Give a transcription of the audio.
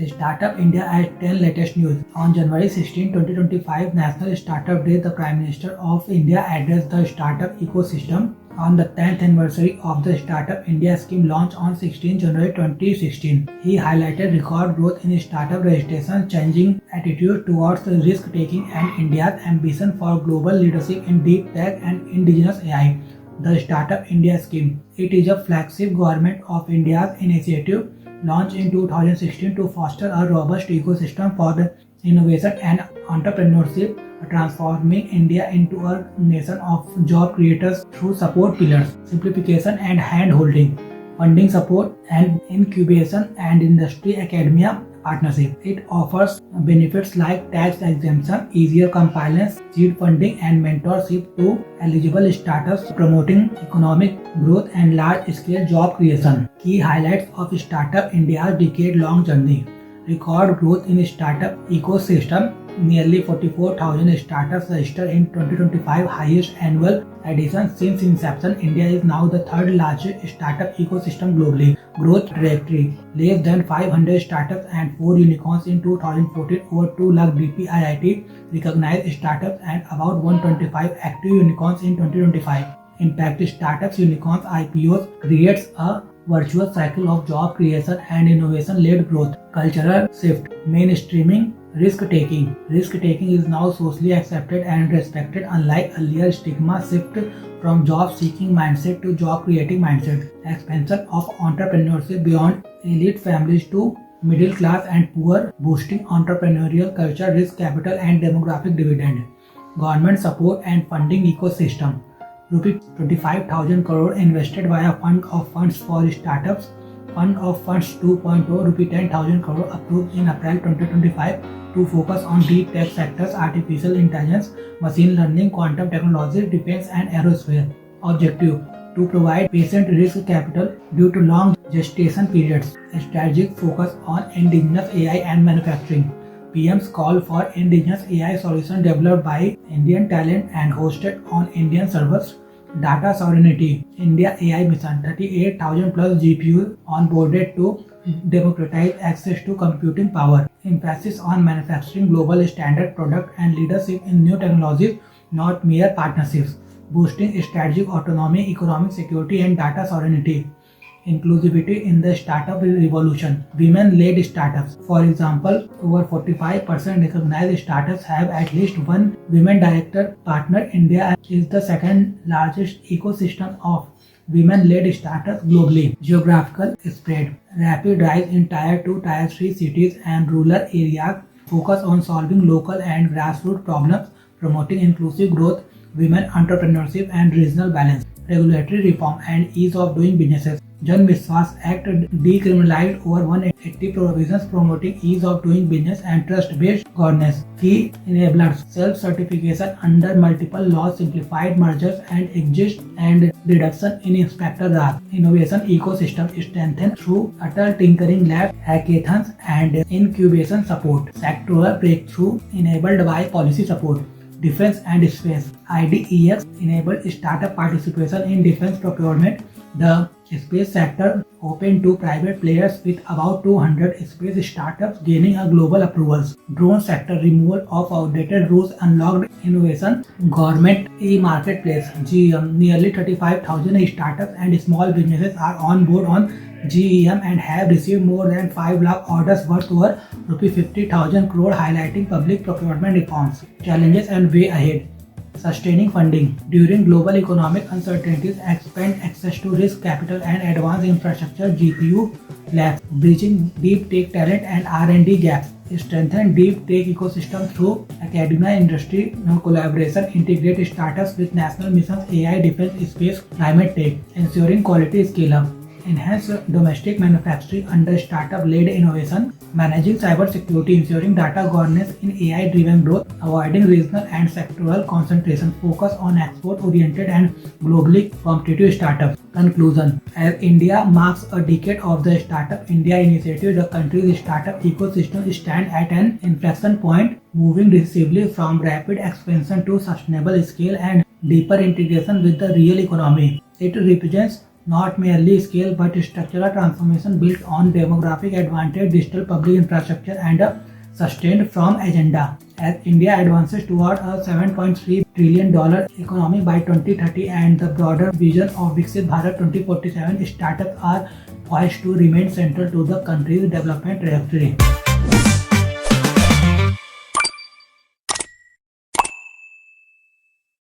Startup India at 10 latest news. On January 16, 2025, National Startup Day, the Prime Minister of India addressed the startup ecosystem on the 10th anniversary of the Startup India scheme launched on 16 January 2016. He highlighted record growth in startup registration, changing attitude towards risk-taking and India's ambition for global leadership in deep tech and indigenous AI. The Startup India scheme. It is a flagship government of India's initiative launched in 2016 to foster a robust ecosystem for the innovation and entrepreneurship, transforming India into a nation of job creators through support pillars, simplification and hand-holding, funding support and incubation and industry academia partnership. It offers benefits like tax exemption, easier compliance, seed funding and mentorship to eligible startups, promoting economic growth and large-scale job creation. Key highlights of Startup India's decade-long journey. Record growth in startup ecosystem. Nearly 44,000 startups registered in 2025, highest annual addition since inception. India is now the third largest startup ecosystem globally. Growth trajectory. Less than 500 startups and 4 unicorns in 2014. Over 2 lakh DPIIT recognized startups and about 125 active unicorns in 2025. Impact startups, unicorns, IPOs creates a virtuous cycle of job creation and innovation-led growth. Cultural shift. Mainstreaming. Risk-taking. Risk-taking is now socially accepted and respected, unlike earlier stigma shift from job-seeking mindset to job-creating mindset. Expansion of entrepreneurship beyond elite families to middle class and poor, boosting entrepreneurial culture, risk capital and demographic dividend. Government support and funding ecosystem. Rupees 25,000 crore invested via Fund of Funds for Startups. Fund of Funds 2.0, rupee 10,000 crore approved in April 2025 to focus on deep tech sectors, artificial intelligence, machine learning, quantum technology, defense and aerospace. Objective: to provide patient risk capital due to long gestation periods. Strategic focus on indigenous AI and manufacturing. PM's call for indigenous AI solution developed by Indian talent and hosted on Indian servers. Data sovereignty. India AI mission. 38,000 plus GPU onboarded to democratize access to computing power. Emphasis on manufacturing global standard product and leadership in new technologies, not mere partnerships. Boosting strategic autonomy, economic security and data sovereignty. Inclusivity in the startup revolution. Women-led startups. For example, over 45% recognized startups have at least one women director partner. India is the second largest ecosystem of women-led startups globally. Geographical spread. Rapid rise in Tier 2, Tier 3 cities and rural areas. Focus on solving local and grassroots problems, promoting inclusive growth, women entrepreneurship and regional balance. Regulatory reform and ease of doing businesses. Jan Viswas Act decriminalized over 180 provisions promoting ease of doing business and trust-based governance. Key enablers: self-certification under multiple laws, simplified mergers and exits, and reduction in inspector drafts. Innovation ecosystem strengthened through Atal Tinkering Lab, hackathons, and incubation support. Sectoral breakthrough enabled by policy support. Defense and space. IDEX enabled startup participation in defense procurement. The space sector open to private players with about 200 space startups gaining a global approvals. Drone sector removal of outdated rules unlocked innovation. Government e-marketplace GEM. Nearly 35,000 startups and small businesses are on board on GEM and have received more than 5 lakh orders worth over Rs 50,000 crore, highlighting public procurement reforms. Challenges and way ahead. Sustaining funding. During global economic uncertainties, expand access to risk capital and advanced infrastructure. GPU labs. Bridging deep tech talent and R&D gaps. Strengthen deep tech ecosystem through academia industry collaboration. Integrate startups with national missions, AI, defense, space, climate tech. Ensuring quality scale up. Enhance domestic manufacturing under startup-led innovation. Managing cybersecurity, ensuring data governance in AI-driven growth. Avoiding regional and sectoral concentration. Focus on export-oriented and globally competitive startups. Conclusion. As India marks a decade of the Startup India initiative, the country's startup ecosystem stands at an inflection point, moving decisively from rapid expansion to sustainable scale and deeper integration with the real economy. It represents not merely scale but structural transformation built on demographic advantage, digital public infrastructure, and a sustained firm agenda. As India advances toward a $7.3 trillion economy by 2030 and the broader vision of Viksit Bharat 2047, startups are poised to remain central to the country's development trajectory.